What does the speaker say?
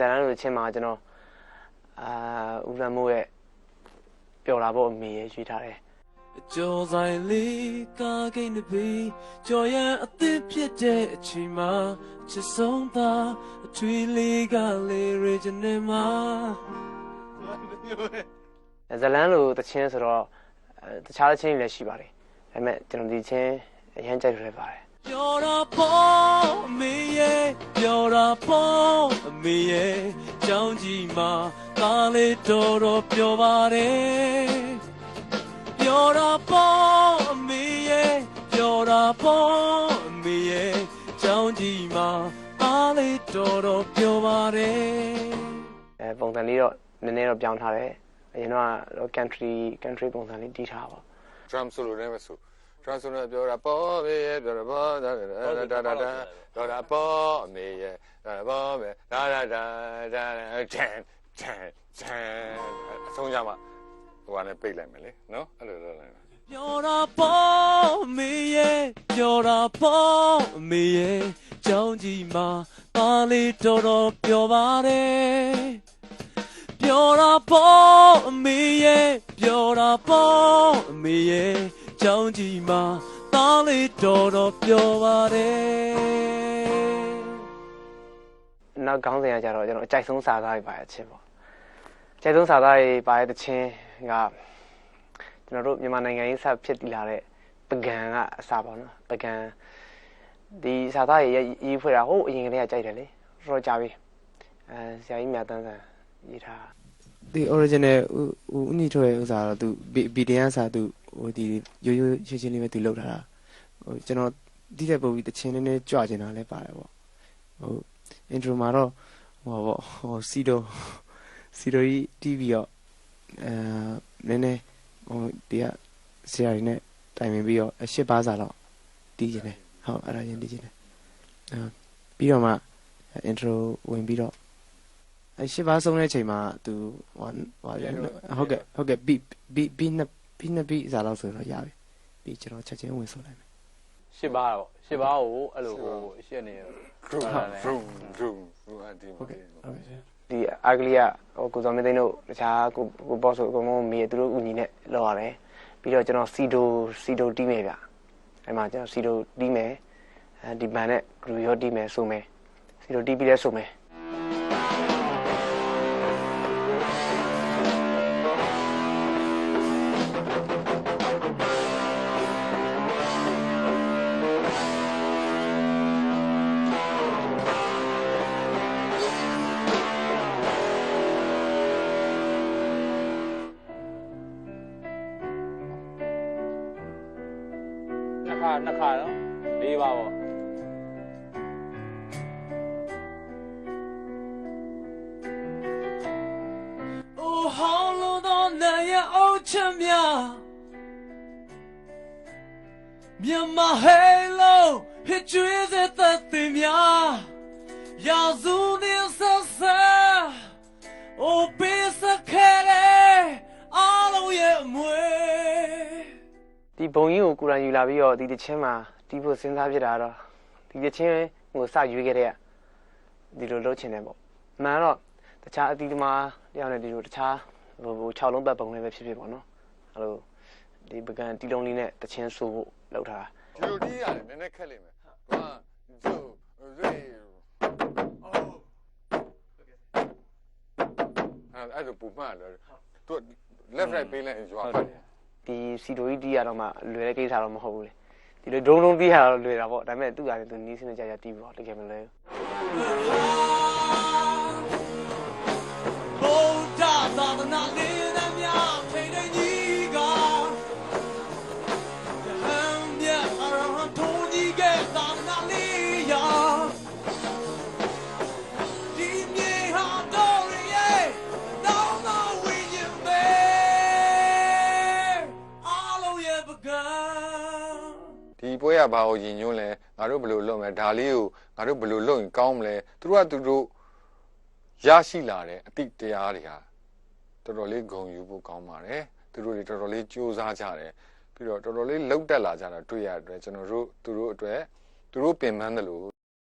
ဇာတ်လမ်းလိုချင်းမှာကျွန်တော်ဦးရမိုးရဲ့ပျော်လာဖို့အမေရဲ့ရွေးထားတယ်ကြော်ဆိုင်လေးကားကိန်းတစ်ပေကြော်ရန်အသစ်ဖြစ်တဲ့အချိန်မှာချစ်ဆုံးသာအထွေလေးကလေးရချင်နေမှာဇာတ်လမ်းလိုတချင်းဆိုတော့တခြားတချင်းတွေလည်းရှိပါတယ်ဒါပေမဲ့ကျွန်တော်ဒီချင်းအရင်ကြိုက်လို့လည်းပါတယ်ပြောတာပေါ့အမေရဲ့ပြောတာပေါ့အမေရဲ့ကြောင်းကြီးမှာကားလေးတော်တော်ပြောပါတယ်ပြောတာပေါ့အမေရဲ့ပြောတာပေါ့အမေရဲ့ကြောင်းကြီးမှာကားလေးတော်တော်ပြောပါတယ်ပုံစံလေးတော့နည်းနည်းတော့ပြောင်းထားတယ်အရင်တော့ country ပုံစံလေးတီးထားပါ drum solo နဲ့ပဲဆိုdrum solo နဲ့ပြောတာပေါ့မေးရဲ့ပြောတာပေါ့ဒါပြောတာပေါ့အမေရဲ့ဒါပေါ့မေးဒါတန်အဆုံးကြမှာဟိုကနေပိတ်လိုက်မယ်လေနော်အဲ့လိုလုပ်လိုက်ပြောတာပေါ့အမေရဲ့ပြောတာပေါ့အမေရဲ့ကြောင်းကြီးမှာပါလေးတော်တော်ပြောပါတယ်ပြောတာပေါ့အမေရဲ့ပြောတာပေါ့အမေရဲ့ကြောင်းကြီးမှာသားလေးတော်တော်ပြောပါတယ်နောက်ခေါင်းစဉ်ကကြတော့ကျွန်တော်အကြိုက်ဆုံးစာသားတွေပါရဲ့ချင်းပေါ့အကြိုက်ဆုံးစာသားတွေပါရဲ့တချင်းကကျွန်တော်တို့မြန်မာနိုင်ငံရေးစဖြစ်တည်လာတဲ့ပကံကအစာပေါ့နော်ပကံဒီစာသားရဲ့ရေးဖွဲ့တာဟိုအရင်ကတည်းကကြိုက်တယ်လေတော့ကြာပြီဆရာကြီးမြတ်တန်းဆန်ရေးထားဒီ original ဦးညီထွေဥစားတော့သူ BDN စာသူဟိုဒီရိုးရိုးရှင်းရှင်းလေးပဲသူလုပ်ထားတာဟိုကျွန်တော်ဒီတဲ့ပုံပြီးတချင်းလေးနဲ့ကြွကျင်တာလည်းပါတယ်ပေါ့ဟို intro မှာတော့ဟိုပေါ့ဟိုစီဒိုကြီး TV ရောနည်းနည်းဟိုဒီကဆရာကြီးနဲ့တိုင်ပင်ပြီးတော့8ပါးစာတော့တီးကျင်တယ်ဟုတ်အဲ့ဒါချင်းတီးကျင်တယ်ပြီးတော့မှ intro ဝင်ပြီးတော့8ပါးဆုံးတဲ့အချိန်မှာသူဟုတ်ကဲ့ beat နှစ်ဇာလောက်ဆိုတော့ရပြီပြီးကျွန်တော်ချက်ချင်းဝင်ဆိုလိုက်မယ်8ပါးပေါ့8ပါးကိုအဲ့လိုဟိုရှင်းနေတယ် drum ဒီအာဂလီယာဟိုကိုစောမင်းသိန်းတို့တခြားကိုဘော့ဆိုအကုန်လုံးမေးသူတို့ဦးညီနဲ့လောက်ရတယ်ပြီးတော့ကျွန်တော်စီဒိုတီးမယ်ဗျအဲ့မှာကျွန်တော်စီဒိုတီးမယ်ဒီဘန်နဲ့ဂရူရောတီးမယ်ဆိုမယ်စီဒိုတီးပြီးလဲဆိုမယ်နှစ်ခါနော်၄ပါးပေါ့အိုဟောင်းလို့တော့နိုင်ရအောင်ချမ်းမြမြန်မာဟဲလိုဟစ်ကျွေးတဲ့တဲ့များရာဇူနေဆက်ဆက်အိုပေးစခဲလေအားလုံးရဲ့အမွေဒီဘုံကြီးကိုကိုရန်ယူလာပြီးတော့ဒီတချင်းမှာတီးဖို့စဉ်းစားဖြစ်တာတော့ဒီတချင်းကိုစရွေးခဲ့တဲ့ဒီလိုလုပ်ချင်တယ်ပေါ့မှန်တော့တခြားအတီးသမားတယောက်နဲ့ဒီလိုတခြားဟို6လုံးပတ်ပုံလေးပဲဖြစ်ပေါ့နော်အဲ့လိုဒီပကံတီးလုံးလေးနဲ့တချင်းဆိုဖို့လုပ်ထားတာဒီလိုတီးရတယ်နည်းနည်းခက်လိမ့်မယ်1 2 3အဲ့ဒါပူမှန်တယ်သူ left right ပေးလိုက်ရွာဖတ်တယ်ဒီစီဒိုကြီးတီးရတော့မှလွယ်တဲ့ကိစ္စတော့မဟုတ်ဘူးလေဒီလိုဒုံတီးရတော့လွယ်တာပေါ့ဒါပေမဲ့သူ့ဟာလည်းသူနီးစနစ်ကြကြတီးပေါ့တကယ်မလွယ်ဘူးဘုရားသာသနာလေးနဲ့များထိန်ထိန်ကြီးကဟမ်မြတ်အရဟံထုံးကြီးကသာသနာလေးရာဒီမြေဟာတော်ရဲ့တောင်းတော်ဝိညာဉ်ပဲဒီပွဲကဘာကိုယဉ်ညွှန်းလဲငါတို့ဘယ်လိုလုပ်မလဲဒါလေးကိုငါတို့ဘယ်လိုလုပ်ရင်ကောင်းမလဲသူတို့ရရှိလာတဲ့အတိတရားတွေဟာတော်တော်လေးဂုဏ်ယူဖို့ကောင်းပါတယ်သူတို့တွေတော်တော်လေးကြိုးစားကြတယ်ပြီးတော့တော်တော်လေးလှုပ်တက်လာကြတာတွေ့ရတဲ့အတွက်ကျွန်တော်တို့သူတို့အတွက်သူတို့ပင်ပန်းတယ်လို့